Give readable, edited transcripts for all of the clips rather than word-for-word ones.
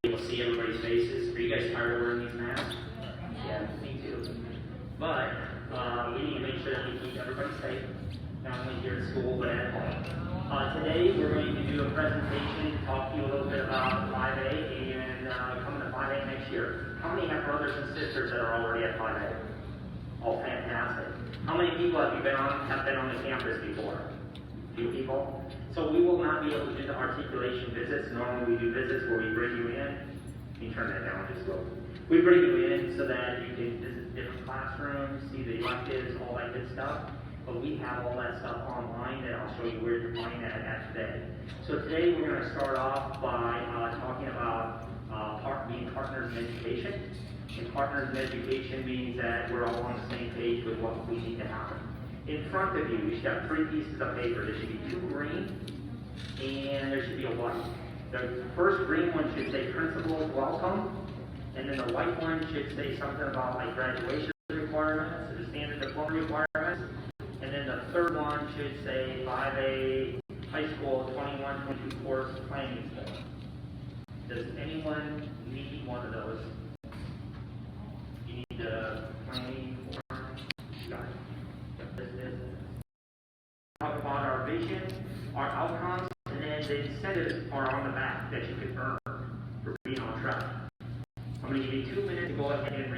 able to see everybody's faces. Are you guys tired of wearing these masks? Yeah, me too. But we need to make sure that we keep everybody safe, not only here at school, but at home. Today, we're going to do a presentation to talk to you a little bit about 5A and coming to 5A next year. How many have brothers and sisters that are already at 5A? Oh, fantastic. How many people have been on the campus before? A few people. So we will not be able to do the articulation visits. Normally we do visits where we bring you in. Let me turn that down just a little. We bring you in so that you can visit different classrooms, see the electives, all that good stuff. But we have all that stuff online that I'll show you where to find that at today. So today we're going to start off by talking about being partners in education. And partners in education means that we're all on the same page with what we need to happen. In front of you, you should have 3 pieces of paper. There should be 2 green, and there should be a white. The first green one should say principals welcome, and then the white one should say something about like graduation requirements, or the standard diploma requirements, and then the third one should say 5A high school 21-22 course planning form. Does anyone need one of those? You need the planning form? Got it. Talk about our vision, our outcomes, and then the incentives are on the back that you can earn for being on track. I'm going to give you 2 minutes to go ahead and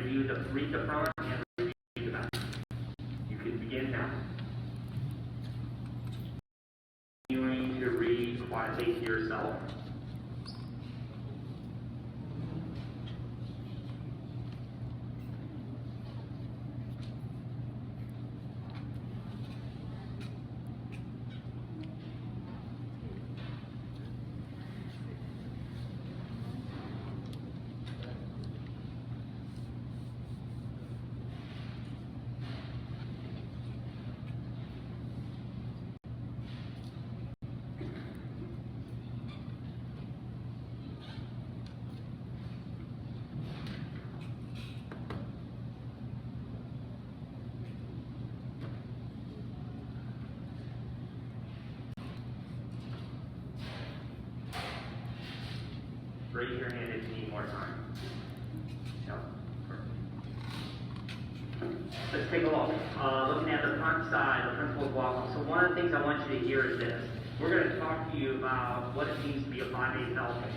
read the front and read the back. You can begin now. Continuing to read quietly to yourself. Raise your hand if you need more time. No? Let's take a look. Looking at the front side, the principal's welcome. So one of the things I want you to hear is this. We're going to talk to you about what it means to be a 5A Falcon.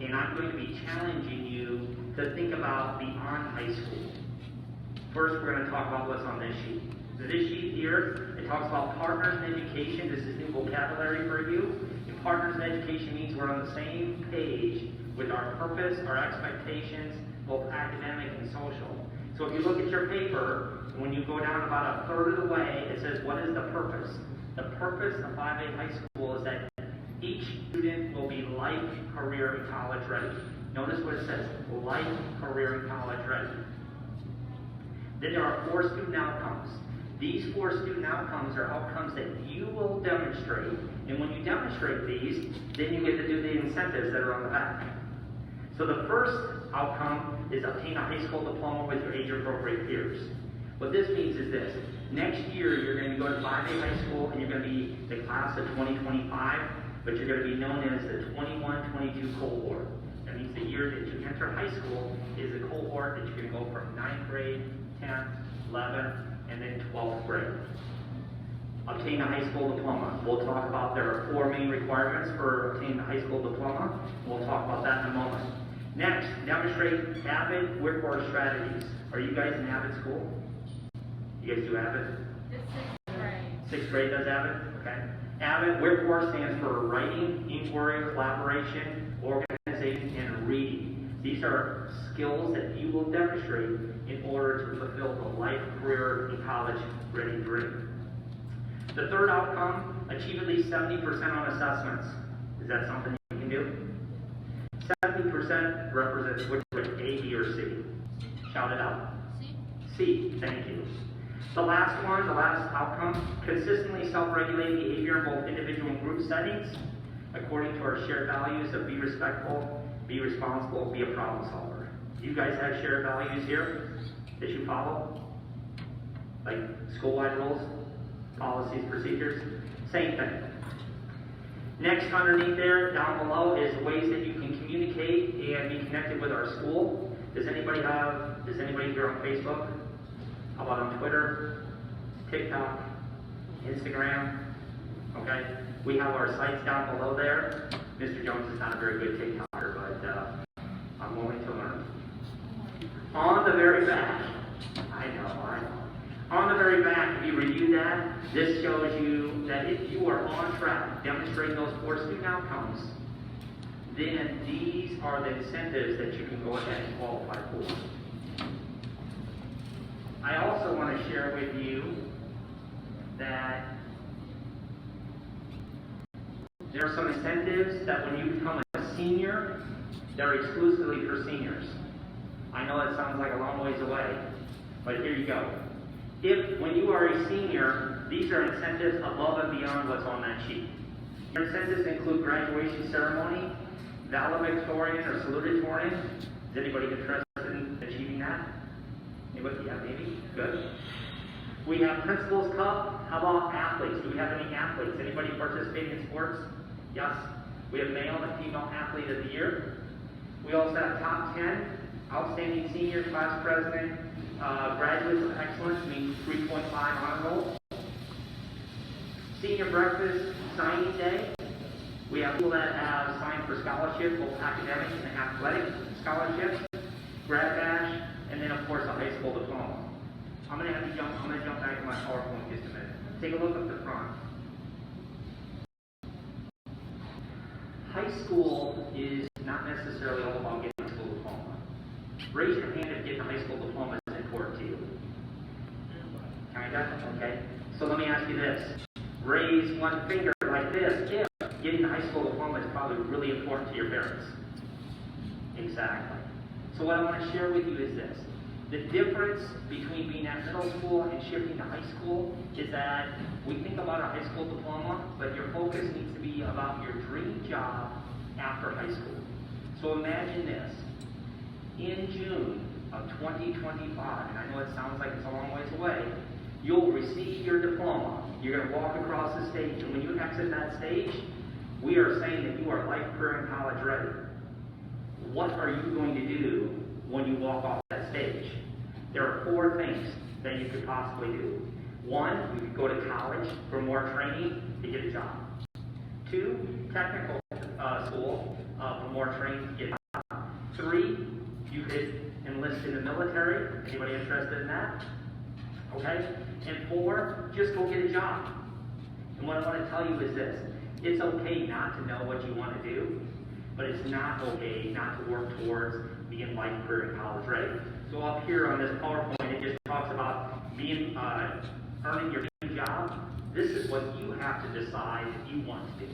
And I'm going to be challenging you to think about beyond high school. First, we're going to talk about what's on this sheet. So this sheet here, it talks about partners in education. This is new vocabulary for you. And partners in education means we're on the same page with our purpose, our expectations, both academic and social. So if you look at your paper, when you go down about a third of the way, it says, what is the purpose? The purpose of 5A high school is that each student will be life, career, and college ready. Notice what it says, life, career, and college ready. Then there are 4 student outcomes. These 4 student outcomes are outcomes that you will demonstrate, and when you demonstrate these, then you get to do the incentives that are on the back. So the first outcome is obtain a high school diploma with your age-appropriate peers. What this means is this. Next year, you're going to go to 5A high school, and you're going to be the class of 2025, but you're going to be known as the 21-22 cohort. That means the year that you enter high school is a cohort that you're going to go from 9th grade, 10th, 11th, and then 12th grade. Obtain a high school diploma. We'll talk about there are 4 main requirements for obtaining a high school diploma. We'll talk about that in a moment. Next, demonstrate AVID workforce strategies. Are you guys in AVID school? You guys do AVID? It's 6th grade. 6th grade does AVID? Okay. AVID workforce stands for writing, inquiry, collaboration, organization, and reading. These are skills that you will demonstrate in order to fulfill the life, career, and college-ready dream. The third outcome, achieve at least 70% on assessments. Is that something you can do? 70% represents which grade, A, B, or C? Shout it out. C. C, thank you. The last one, the last outcome, consistently self-regulate behavior in both individual and group settings, according to our shared values of be respectful, be responsible, be a problem solver. You guys have shared values here that you follow? Like school-wide rules, policies, procedures? Same thing. Next, underneath there, down below, is ways that you can communicate and be connected with our school. Does anybody here on Facebook? How about on Twitter, TikTok, Instagram? Okay, we have our sites down below there. Mr. Jones is not a very good TikToker, but I'm willing to learn. On the very back, I know. On the very back, if you review that, this shows you that if you are on track demonstrating those 4 student outcomes, then these are the incentives that you can go ahead and qualify for. I also want to share with you that there are some incentives that when you become a senior, they're exclusively for seniors. I know that sounds like a long ways away, but here you go. If, when you are a senior, these are incentives above and beyond what's on that sheet. Your incentives include graduation ceremony, valedictorian or salutatorian. Is anybody interested in achieving that? Anybody? Yeah, maybe? Good. We have Principal's Cup. How about athletes? Do we have any athletes? Anybody participating in sports? Yes. We have male and female athlete of the year. We also have top 10, outstanding senior, class president, graduates of excellence, means 3.5 honor roll. Senior breakfast, signing day. We have people that have signed for scholarships, both academic and athletic scholarships, grad bash, and then of course a high school diploma. I'm going to jump back to my PowerPoint just a minute. Take a look up the front. High school is not necessarily all about getting a high school diploma. Raise your hand if getting a high school diploma is important to you. Kinda? Okay. So let me ask you this. Raise one finger like this if getting a high school diploma is probably really important to your parents. Exactly. So what I want to share with you is this. The difference between being at middle school and shifting to high school is that we think about a high school diploma, but your focus needs to be about your dream job after high school. So imagine this. In June of 2025, and I know it sounds like it's a long ways away, you'll receive your diploma. You're going to walk across the stage, and when you exit that stage, we are saying that you are life, career, and college ready. What are you going to do when you walk off that stage? There are 4 things that you could possibly do. 1, you could go to college for more training to get a job. 2, technical school for more training to get a job. 3, you could enlist in the military. Anybody interested in that? Okay? And 4, just go get a job. And what I want to tell you is this. It's okay not to know what you want to do, but it's not okay not to work towards being life, career, and college ready. So up here on this PowerPoint, it just talks about being earning your dream job. This is what you have to decide if you want to do.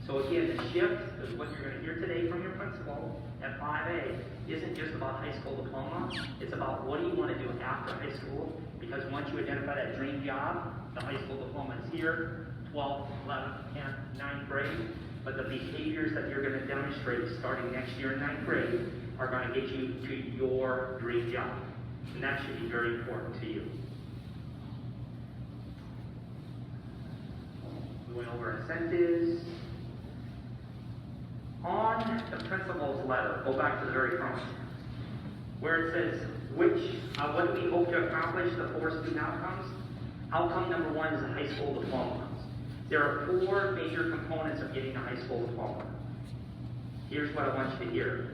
So again, the shift is what you're going to hear today from your principal at 5A isn't just about high school diploma. It's about what do you want to do after high school, because once you identify that dream job, the high school diploma is here, 12th, 11th, 10th, 9th grade. But the behaviors that you're going to demonstrate starting next year in 9th grade are going to get you to your dream job. And that should be very important to you. Going over incentives. On the principal's letter, go back to the very front, where it says, what do we hope to accomplish, the 4 student outcomes? Outcome number 1 is a high school diploma. There are 4 major components of getting a high school diploma. Here's what I want you to hear.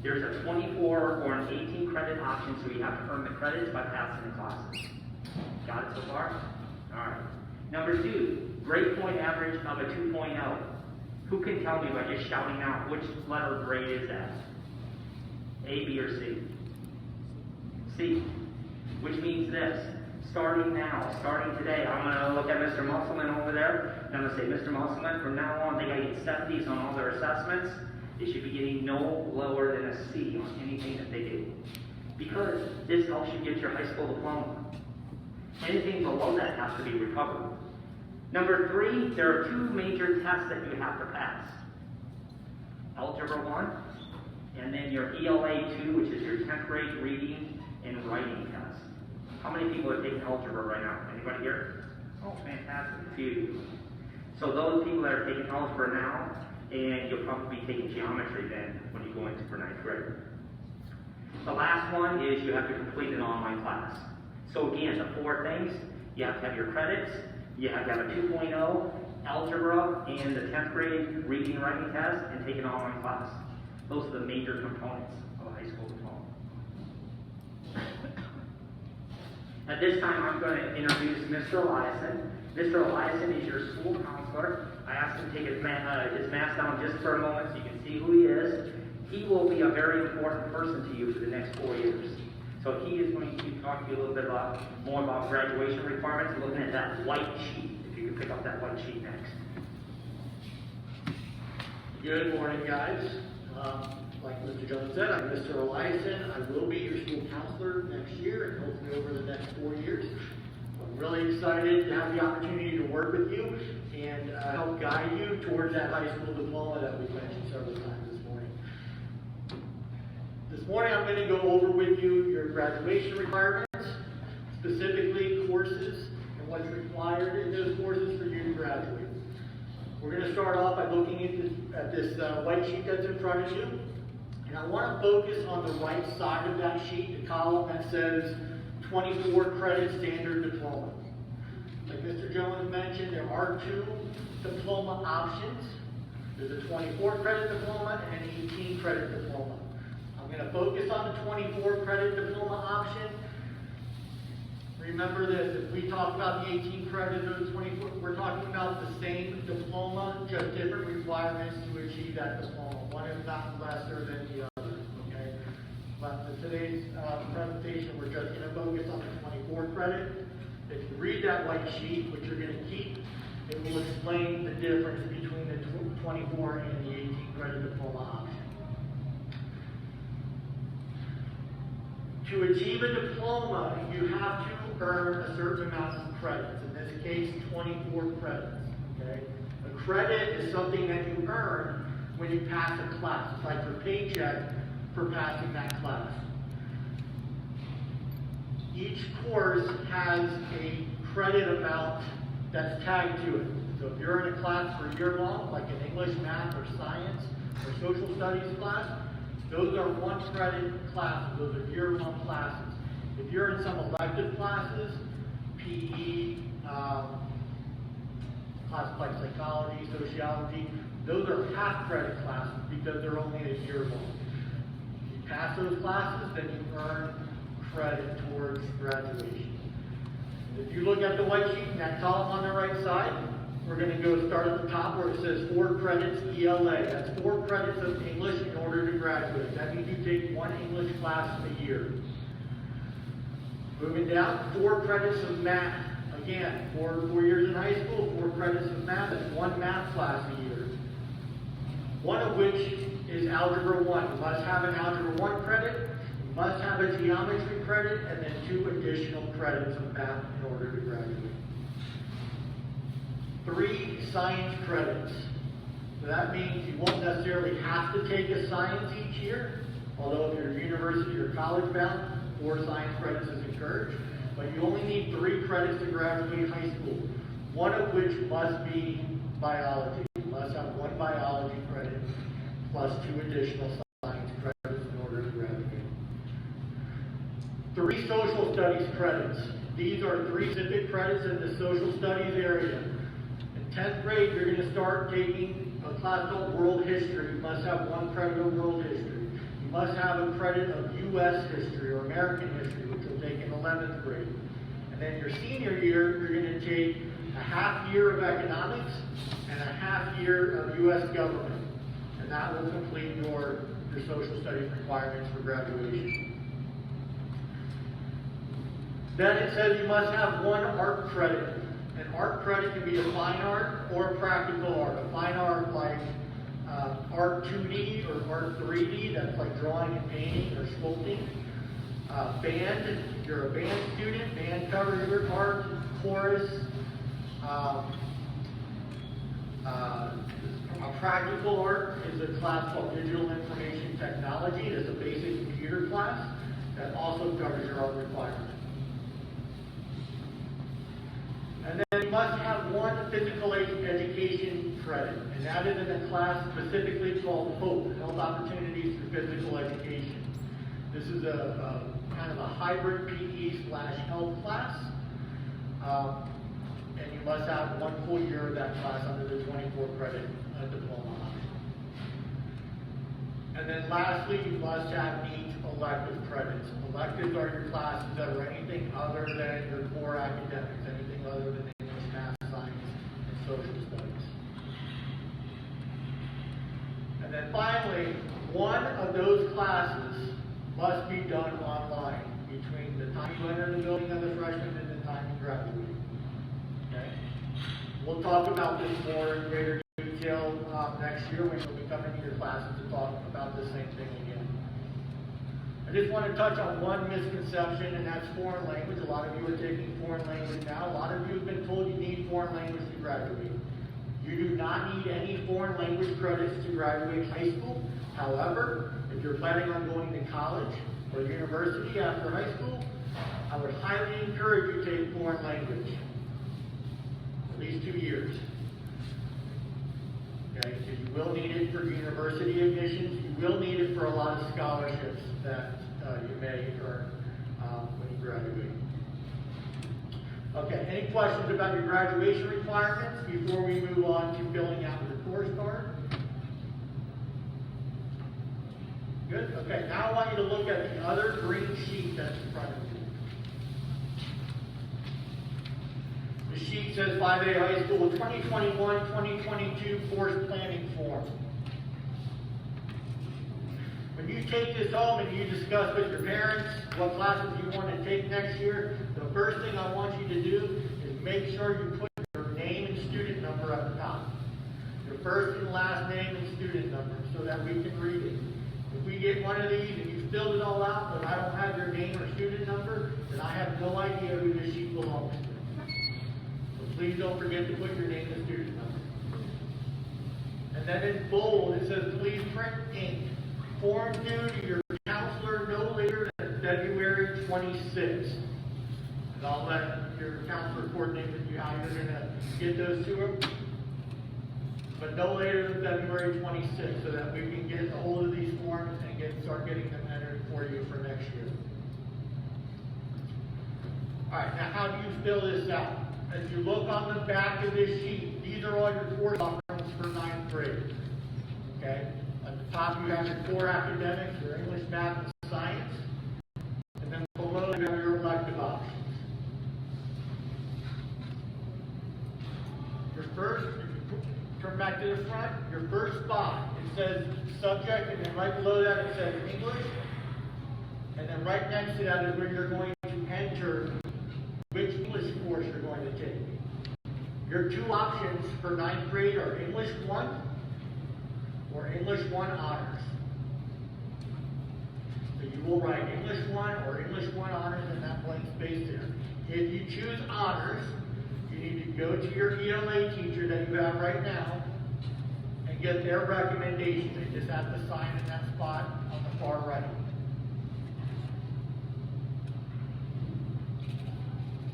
There's a 24 or an 18 credit option, so you have to earn the credits by passing the classes. Got it so far? All right. Number 2, grade point average of a 2.0. Who can tell me by just shouting out which letter grade is that? A, B, or C? C. Which means this. Starting now, starting today, I'm going to look at Mr. Musselman over there, and I'm going to say, Mr. Musselman, from now on, they got to get 70s on all their assessments. They should be getting no lower than a C on anything that they do. Because this helps you get your high school diploma. Anything below that has to be recovered. Number 3, there are 2 major tests that you have to pass. Algebra 1, and then your ELA 2, which is your 10th grade reading and writing test. How many people are taking algebra right now? Anybody here? Oh, fantastic. A few. So those people that are taking algebra now, and you'll probably be taking geometry then when you go into for ninth grade. The last one is you have to complete an online class. So again, the four things: you have to have your credits, you have to have a 2.0 algebra and the 10th grade reading and writing test, and take an online class. Those are the major components of a high school diploma. At this time, I'm going to introduce Mr. Eliason. Mr. Eliason is your school counselor. I asked him to take his mask down just for a moment so you can see who he is. He will be a very important person to you for the next 4 years. So he is going to talk to you a little bit more about graduation requirements, looking at that white sheet. If you could pick up that white sheet next. Good morning, guys. Like Mr. Jones said, I'm Mr. Eliason. I will be your school counselor next year and hopefully over the next 4 years. I'm really excited to have the opportunity to work with you and help guide you towards that high school diploma that we've mentioned several times this morning. This morning I'm going to go over with you your graduation requirements, specifically courses and what's required in those courses for you to graduate. We're going to start off by looking at this white sheet that's in front of you. And I want to focus on the right side of that sheet, the column that says 24 credit standard diploma. Like Mr. Jones mentioned, there are two diploma options. There's a 24 credit diploma and an 18 credit diploma. I'm going to focus on the 24 credit diploma option. Remember that if we talk about the 18 credit or the 24, we're talking about the same diploma, just different requirements to achieve that diploma. One is not lesser than the other, okay? But for today's presentation, we're just going to focus on the 24 credit. If you read that white sheet, which you're going to keep, it will explain the difference between the 24 and the 18 credit diploma option. To achieve a diploma, you have to earn a certain amount of credits. In this case, 24 credits. Okay? A credit is something that you earn when you pass a class. It's like your paycheck for passing that class. Each course has a credit amount that's tagged to it. So if you're in a class for a year long, like an English, math, or science, or social studies class, those are 1 credit classes. Those are year-long classes. If you're in some elective classes, PE, classes like psychology, sociology, those are half-credit classes because they're only a year long. If you pass those classes, then you earn credit towards graduation. And if you look at the white sheet in that column on the right side, we're going to go start at the top where it says 4 credits ELA. That's 4 credits of English in order to graduate. That means you take 1 English class a year. Moving down, 4 credits of math. Again, 4 years in high school, 4 credits of math. That's 1 math class a year. One of which is Algebra 1. You must have an Algebra 1 credit, you must have a geometry credit, and then 2 additional credits of math in order to graduate. 3 science credits. So that means you won't necessarily have to take a science each year, although if you're university or college bound, 4 science credits is encouraged. But you only need 3 credits to graduate high school, one of which must be biology. You must have 1 biology credit plus 2 additional science credits in order to graduate. 3 social studies credits. These are 3 civic credits in the social studies area. In 10th grade, you're going to start taking a class called World History. You must have 1 credit of World History. You must have a credit of U.S. history or American history, which you'll take in 11th grade. And then your senior year, you're going to take a half year of economics and a half year of U.S. government. And that will complete your social studies requirements for graduation. Then it says you must have 1 art credit. An art credit can be a fine art or a practical art. A fine art like art 2D or art 3D, that's like drawing and painting or sculpting. Band, if you're a band student, band covers your part. Chorus. A practical art is a class called Digital Information Technology. It's a basic computer class that also covers your art requirement. And then you must have 1 physical education credit, and that is in a class specifically called HOPE, Health Opportunities for Physical Education. This is a kind of a hybrid PE/health class. And you must have 1 full year of that class under the 24 credit diploma option. And then lastly, you must have neat elective credits. Electives are your classes that are anything other than your core academics, anything other than English, math, science, and social studies. And then finally, one of those classes must be done online between the time you enter the building as a freshman and the time you graduate. Okay? We'll talk about this more in greater detail next year when we'll be coming to your classes to talk about the same thing again. I just want to touch on one misconception, and that's foreign language. A lot of you are taking foreign language now. A lot of you have been told you need foreign language to graduate. You do not need any foreign language credits to graduate high school. However, if you're planning on going to college or university after high school, I would highly encourage you to take foreign language. At least 2 years. Okay, because you will need it for university admissions. You will need it for a lot of scholarships that you may earn when you graduate. Okay, any questions about your graduation requirements before we move on to filling out your course card? Good? Okay, now I want you to look at the other green sheet that's in front of you. The sheet says Fivay High School 2021-2022 course planning form. When you take this home and you discuss with your parents what classes you want to take next year, the first thing I want you to do is make sure you put your name and student number at the top. Your first and last name and student number so that we can read it. If we get one of these and you filled it all out but I don't have your name or student number, then I have no idea who this sheet belongs to. So please don't forget to put your name and student number. And then in bold it says please print ink. Form due to your counselor no later than February 26th. And I'll let your counselor coordinate with you how you're going to get those to them. But no later than February 26th so that we can get a hold of these forms and start getting them entered for you for next year. Alright, now how do you fill this out? As you look on the back of this sheet, these are all your course offerings for 9th grade. Okay? At the top you have your core academics, your English, math, and science. And then below you have your elective options. Your first, if you turn back to the front, your first spot, it says subject, and then right below that it says English. And then right next to that is where you're going to enter which English course you're going to take. Your two options for 9th grade are English 1 or English 1 Honors. So you will write English 1 or English 1 Honors in that blank space there. If you choose Honors, you need to go to your ELA teacher that you have right now and get their recommendation. They just have to sign in that spot on the far right.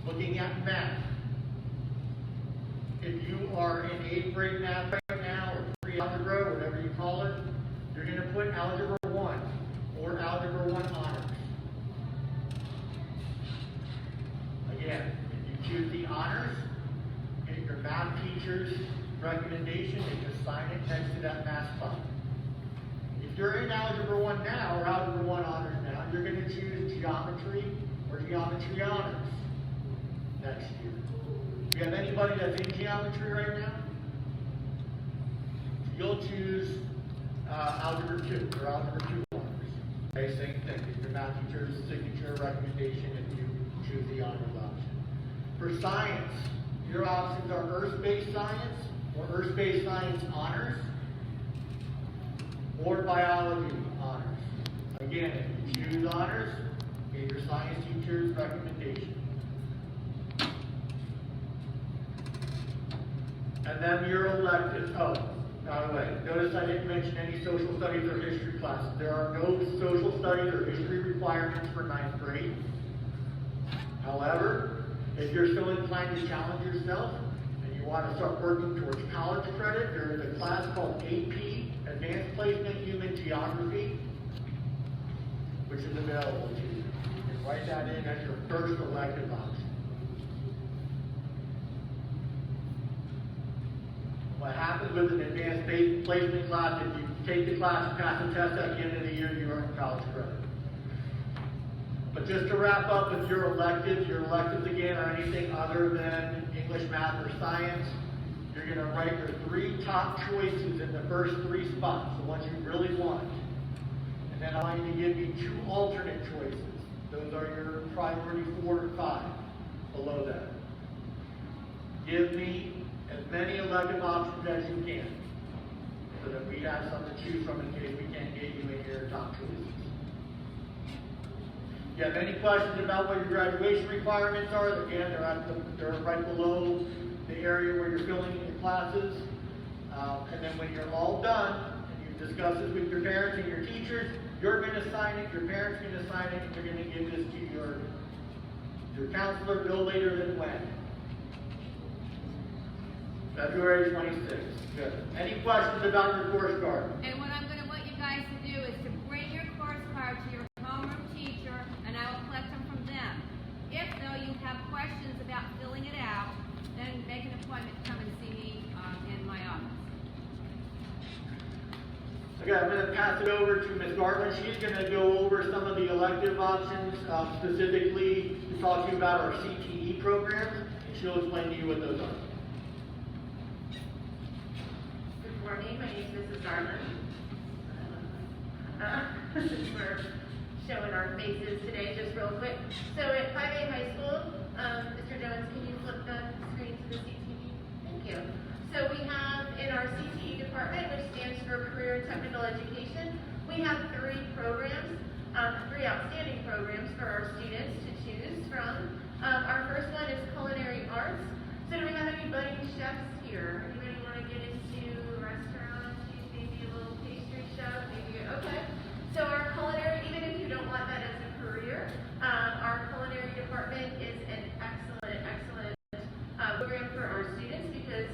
Looking at math. If you are in 8th grade math right now, or pre-algebra, whatever you call it, you're going to put Algebra 1 or Algebra 1 Honors. Again, if you choose the Honors, get your math teacher's recommendation and just sign it next to that math spot. If you're in Algebra 1 now, or Algebra 1 Honors now, you're going to choose Geometry or Geometry Honors next year. Do you have anybody that's in geometry right now? You'll choose Algebra 2 or Algebra 2 Honors. Okay, same thing. Get your math teacher's signature recommendation if you choose the Honors option. For science, your options are Earth-based science or Earth-based science Honors or Biology Honors. Again, if you choose Honors, get your science teacher's recommendation. And then your electives. Oh, by the way, notice I didn't mention any social studies or history classes. There are no social studies or history requirements for 9th grade. However, if you're still inclined to challenge yourself and you you want to start working towards college credit, there is a class called AP, Advanced Placement Human Geography, which is available to you. You can write that in as your first elective option. What happens with an advanced placement class, if you take the class and pass the test at the end of the year, you earn college credit. But just to wrap up with your electives again are anything other than English, math, or science. You're going to write your 3 top choices in the first 3 spots, the ones you really want. And then I'm going to give you 2 alternate choices. Those are your priority 4 and 5 below that. Give me as many elective options as you can, so that we have something to choose from in case we can't get you in your top choices. If you have any questions about what your graduation requirements are, again, they're right below the area where you're filling in your classes. And then when you're all done, and you discuss this with your parents and your teachers, you're going to sign it, your parents are going to sign it, and you're going to give this to your counselor no later than when? February 26th. Good. Any questions about your course card? And what I'm going to want you guys to do is to bring your course card to your homeroom teacher, and I will collect them from them. If, though, you have questions about filling it out, then make an appointment to come and see me in my office. Okay, I'm going to pass it over to Ms. Garland. She's going to go over some of the elective options, specifically to talk to you about our CTE programs, and she'll explain to you what those are. Good morning, my name is Mrs. Garland. Since we're showing our faces today, just real quick. So at Fivay High School, Mr. Joens, can you flip the screen to the CTE? Thank you. So we have in our CTE department, which stands for Career and Technical Education, we have 3 programs, 3 outstanding programs for our students to choose from. Our first one is Culinary Arts. So do we have any budding chefs here? Anybody want to get into restaurant, maybe a little pastry chef? Maybe, okay. So our culinary, even if you don't want that as a career, our culinary department is an excellent program for our students, because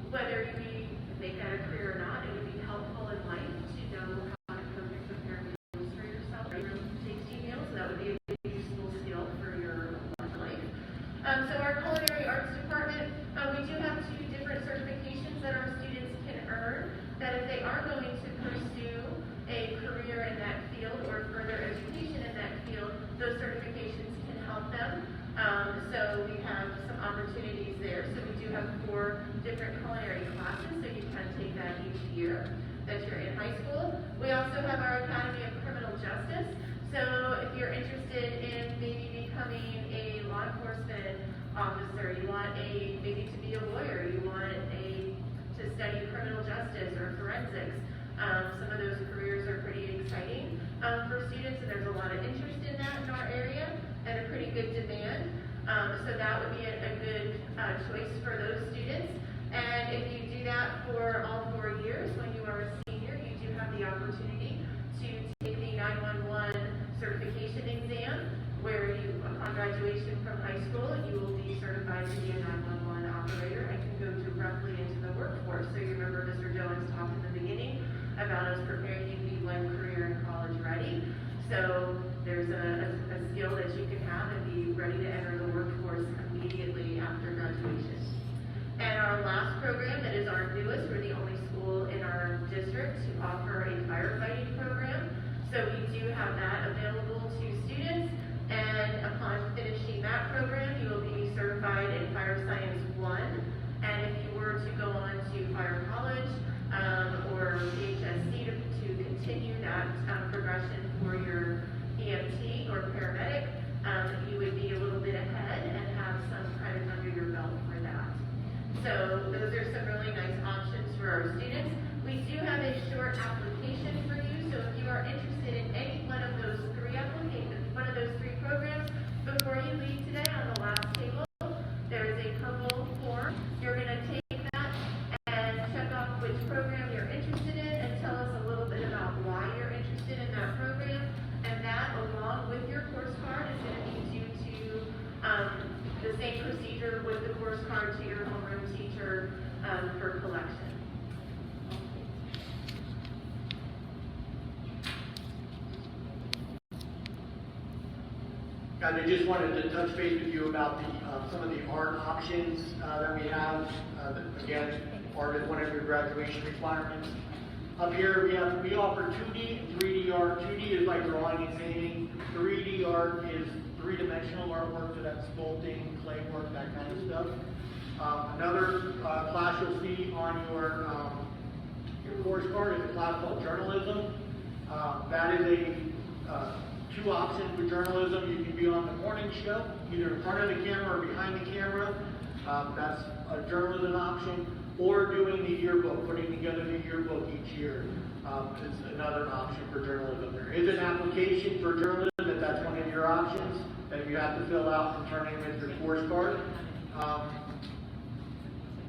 whether you make that a career or not, it would be helpful in life to know how to cook and prepare meals for yourself, or your tasty meals. That would be a good useful skill for your life. So our culinary arts department, we do have 2 different certifications that our students can earn, that if they are going to pursue a career in that field or further education in that field, those certifications can help them. So we have some opportunities there. So we do have 4 different culinary classes, so you can take that each year that you're in high school. We also have our Academy of Criminal Justice. So if you're interested in maybe becoming a law enforcement officer, you want maybe to be a lawyer, you want to study criminal justice or forensics. Some of those careers are pretty exciting for students, and there's a lot of interest in that in our area, and a pretty good demand. So that would be a good choice for those students. And if you do that for all 4 years, when you are a senior, you do have the opportunity to take the 911 certification exam, where you, upon graduation from high school, you will be certified to be a 911 operator and can go directly into the workforce. So you remember Mr. Joens talked in the beginning about us preparing you to be one career and college ready. So there's a skill that you can have and be ready to enter the workforce immediately after graduation. And our last program, that is our newest, we're the only school in our district to offer a firefighting program. So we do have that available to students, and upon finishing that program, you will be certified in Fire Science 1. And if you were to go on to fire college or CHSC to continue that progression for your EMT or paramedic, you would be a little bit ahead and have some credit under your belt for that. So those are some really nice options for our students. We do have a short application for you, so if you are interested in any one of those 3 programs, before you leave today on the last table, there is a purple form. You're going to take that and check off which program you're interested in and tell us a little bit about why you're interested in that program. And that, along with your course card, is going to lead you to the same procedure with the course card card to your homeroom teacher for collection. Guys, I just wanted to touch base with you about some of the art options that we have. Again, art is one of your graduation requirements. Up here, we offer 2D and 3D art. 2D is like drawing and painting. 3D art is three-dimensional artwork, so that's sculpting, clay work, that kind of stuff. Another class you'll see on your course card is a class called journalism. That is two options with journalism. You can be on the morning show, either in front of the camera or behind the camera. That's a journalism option. Or doing the yearbook, putting together the yearbook each year is another option for journalism. There is an application for journalism if that's one of your options that you have to fill out and turn in with your course card.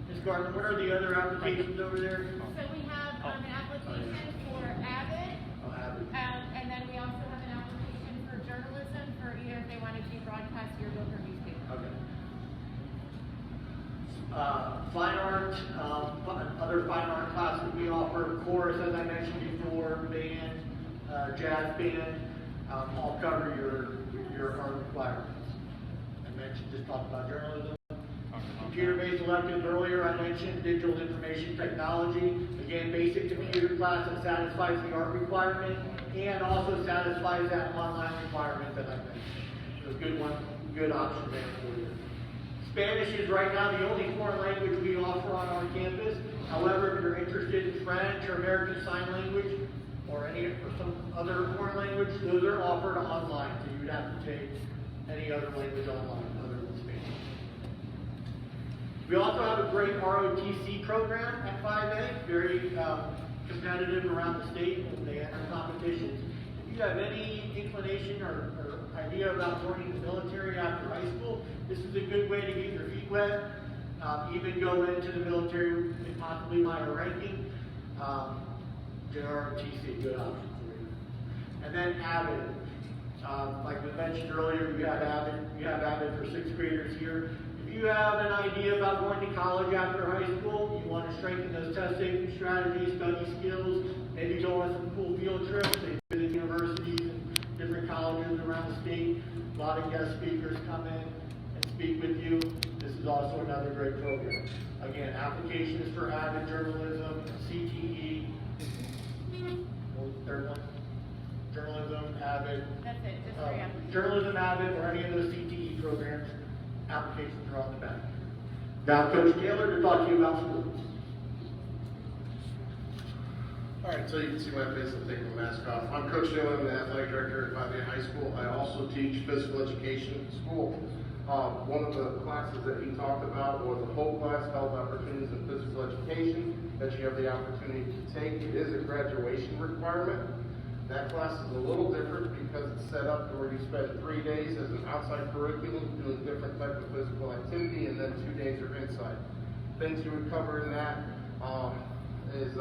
Ms. Gardner, what are the other applications over there? So we have an application for Avid, Oh, Avid. and then we also have an application for journalism for either if they want to do broadcast, yearbook, or newspaper. Okay. Fine art, other fine art classes we offer, chorus, as I mentioned before, band, jazz band, all cover your art requirements. I mentioned, just talked about journalism. Computer-based electives earlier, I mentioned digital information technology. Again, basic computer class that satisfies the art requirement and also satisfies that online requirement that I mentioned. So good option there for you. Spanish is right now the only foreign language we offer on our campus. However, if you're interested in French or American Sign Language or some other foreign language, those are offered online. So you'd have to take any other language online other than Spanish. We also have a great ROTC program at 5A, very competitive around the state when they enter competitions. If you have any inclination or idea about joining the military after high school, this is a good way to get your feet wet, even go into the military and possibly higher ranking. ROTC, good option for you. And then Avid. Like we mentioned earlier, you have Avid for 6th graders here. If you have an idea about going to college after high school, you want to strengthen those test taking strategies, study skills, maybe go on some cool field trips, they visit universities and different colleges around the state. A lot of guest speakers come in and speak with you. This is also another great program. Again, applications for Avid journalism, CTE. What was the third one? Journalism, Avid. That's it, just three applications. Journalism, Avid, or any of those CTE programs. Applications are on the back. Now, Coach Taylor to talk to you about schools. All right, so you can see my face, I'm taking my mask off. I'm Coach Joens, I'm the athletic director at Fivay High School. I also teach physical education at school. One of the classes that he talked about was a whole class, Health Opportunities in Physical Education, that you have the opportunity to take. It is a graduation requirement. That class is a little different because it's set up where you spend 3 days as an outside curriculum doing different type of physical activity, and then 2 days are inside. Things you would cover in that is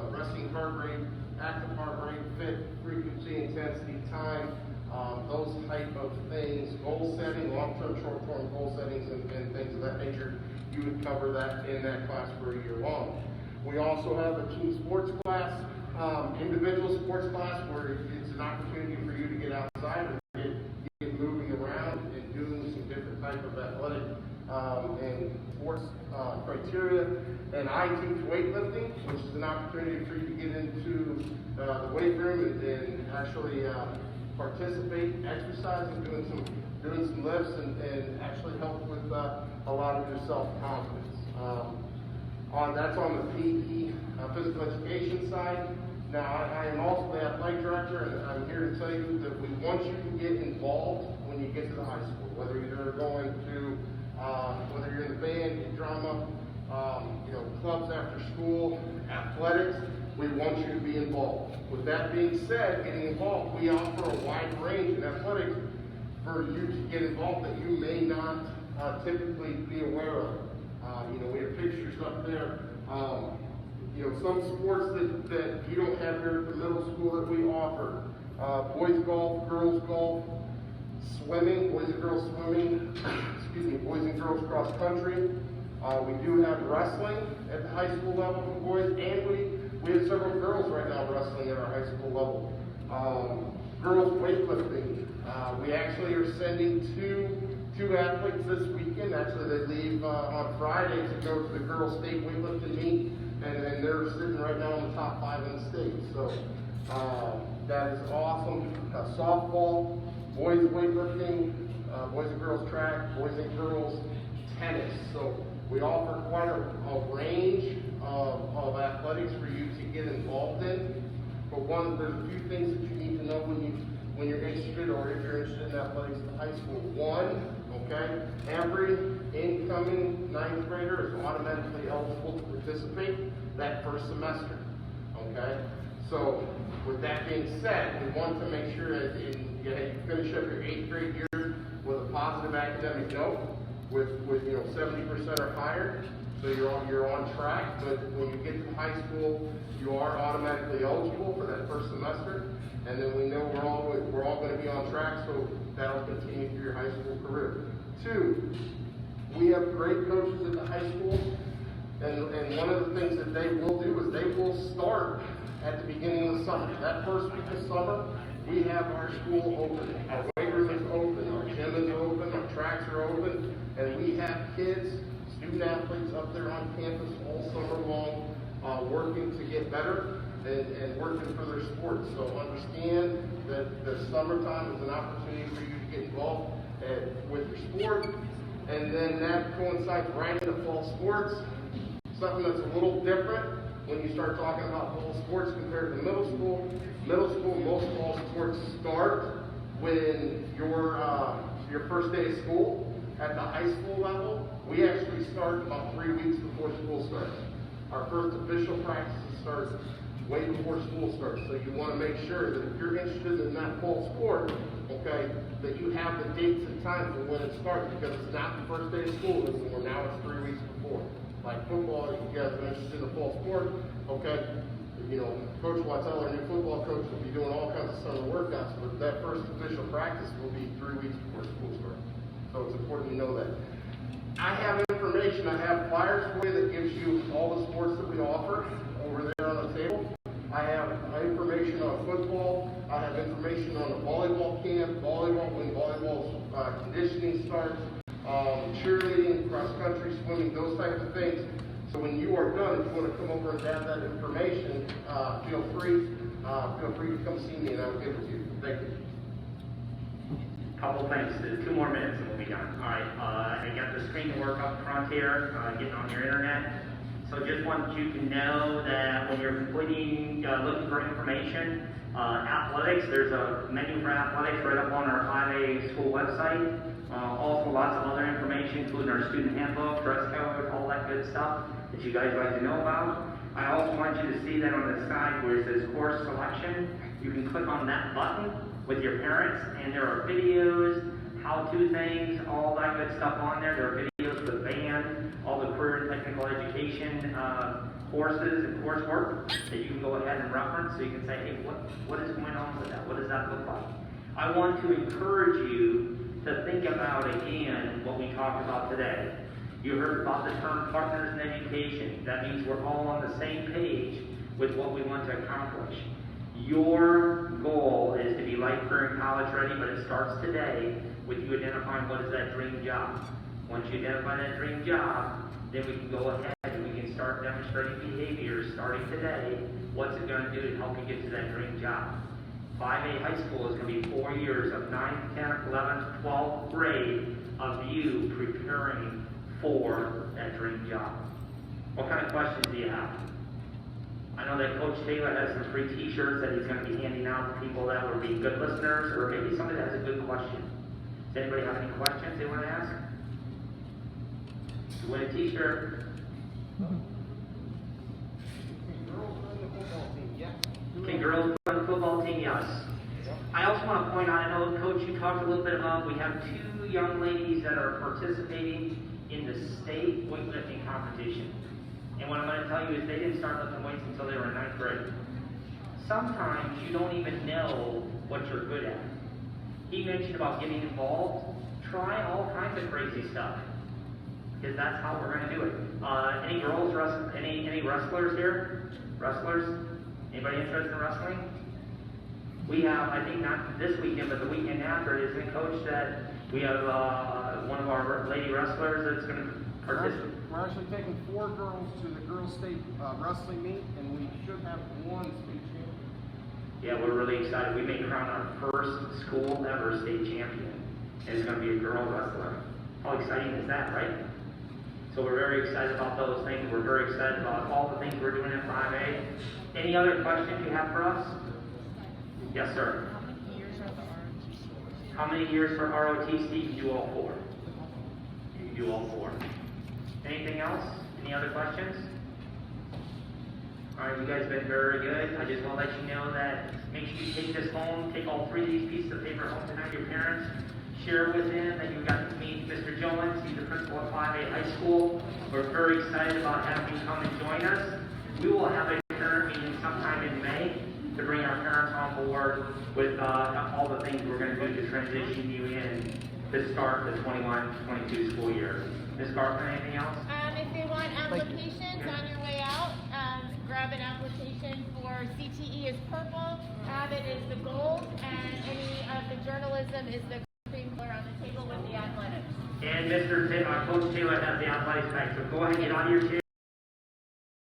resting heart rate, active heart rate, fit, frequency, intensity, time, those type of things, goal setting, long-term, short-term goal settings, and things of that nature. You would cover that in that class for a year long. We also have a team sports class, individual sports class, where it's an opportunity for you to get outside and get moving around and doing some different type of athletic and sports criteria. And I teach weightlifting, which is an opportunity for you to get into the weight room and actually participate, exercise, and doing some lifts and actually help with a lot of your self-confidence. That's on the PE, physical education side. Now, I am also the athletic director, and I'm here to tell you that we want you to get involved when you get to the high school, whether you're going to, whether you're in the band, in drama, clubs after school, athletics. We want you to be involved. With that being said, getting involved, we offer a wide range in athletics for you to get involved that you may not typically be aware of. We have pictures up there. Some sports that you don't have here at the middle school that we offer. Boys golf, girls golf, swimming, boys and girls swimming, boys and girls cross country, We do have wrestling at the high school level for boys, and we have several girls right now wrestling at our high school level. Girls weightlifting. We actually are sending two athletes this weekend. Actually, they leave on Friday to go to the girls' state weightlifting meet, and they're sitting right now in the top 5 in the state. So that is awesome. Softball, boys weightlifting, boys and girls track, boys and girls tennis. So we offer quite a range of athletics for you to get involved in. But there's a few things that you need to know when you're interested, or if you're interested in athletics in high school. One, okay, every incoming 9th grader is automatically eligible to participate that first semester. Okay, so with that being said, we want to make sure that you finish up your 8th grade year with a positive academic note, with 70% or higher. So you're on track, but when you get to high school, you are automatically eligible for that first semester, and then we know we're all going to be on track, so that'll continue through your high school career. 2, we have great coaches at the high school, and one of the things that they will do is they will start at the beginning of the summer. That first week of summer, we have our school open. Our weight room is open, our gym is open, our tracks are open, and we have kids, student athletes up there on campus all summer long, working to get better and working for their sports. So understand that the summertime is an opportunity for you to get involved with your sport, and then that coincides right into fall sports. Something that's a little different when you start talking about fall sports compared to middle school. Middle school, most fall sports start when your first day of school. At the high school level, we actually start about 3 weeks before school starts. Our first official practices start way before school starts. So you want to make sure that if you're interested in that fall sport, okay, that you have the dates and times of when it starts, because it's not the first day of school anymore. Now it's 3 weeks before. Like football, if you guys are interested in the fall sport, okay, Coach Wattell, our new football coach, will be doing all kinds of summer workouts, but that first official practice will be 3 weeks before school starts. So it's important to know that. I have information, I have flyers for you that gives you all the sports that we offer over there on the table. I have information on football, I have information on the volleyball camp, when volleyball's conditioning starts, cheerleading, cross country, swimming, those types of things. So when you are done, if you want to come over and grab that information, feel free to come see me and I'll give it to you. Thank you. Couple things, 2 more minutes and we'll be done. All right, I got the screen to work up front here, getting on your internet. So just want you to know that when you're completing, looking for information, athletics, there's a menu for athletics right up on our 5A school website. Also lots of other information, including our student handbook, dress code, all that good stuff that you guys like to know about. I also want you to see that on the side where it says course selection, you can click on that button with your parents, and there are videos, how-to things, all that good stuff on there. There are videos for the band, all the career and technical education courses and coursework that you can go ahead and reference, so you can say, hey, what is going on with that? What does that look like? I want to encourage you to think about, again, what we talked about today. You heard about the term partners in education. That means we're all on the same page with what we want to accomplish. Your goal is to be life, career, and college ready, but it starts today with you identifying what is that dream job. Once you identify that dream job, then we can go ahead and we can start demonstrating behaviors starting today. What's it going to do to help you get to that dream job? 5A high school is going to be 4 years of 9th, 10th, 11th, 12th grade of you preparing for that dream job. What kind of questions do you have? I know that Coach Taylor has some free t-shirts that he's going to be handing out to people that will be good listeners, or maybe somebody that has a good question. Does anybody have any questions they want to ask? To win a t-shirt. Can girls play on the football team? Yes. I also want to point out, I know, Coach, you talked a little bit about, we have 2 young ladies that are participating in the state weightlifting competition. And what I'm going to tell you is they didn't start lifting weights until they were in 9th grade. Sometimes you don't even know what you're good at. He mentioned about getting involved. Try all kinds of crazy stuff. because that's how we're gonna do it. Any girls any wrestlers here? Wrestlers? Anybody interested in wrestling? We have, I think not this weekend, but the weekend after, is the coach that we have, one of our lady wrestlers that's gonna participate. We're actually taking 4 girls to the girls' state wrestling meet, and we should have 1 state champion. Yeah, we're really excited. We may crown our first school ever state champion, and it's gonna be a girl wrestler. How exciting is that, right? So we're very excited about those things. We're very excited about all the things we're doing in 5A. Any other questions you have for us? Yes, sir. How many years for ROTC? You can do all 4. You can do all 4. Anything else? Any other questions? All right, you guys have been very good. I just want to let you know that make sure you take this home, take all 3 of these pieces of paper home tonight to your parents. Share with them that you got to meet Mr. Joens. He's the principal at 5A High School. We're very excited about having you come and join us. We will have a parent meeting sometime in May to bring our parents on board with all the things we're going to do to transition you in to start the 21-22 school year. Ms. Garfin, anything else? If they want applications on your way out, grab an application for CTE is purple, Avid is the gold, and any of the journalism is the cream color on the table with the athletics. And Coach Taylor has the athletics bag, so go ahead and get out of your chair.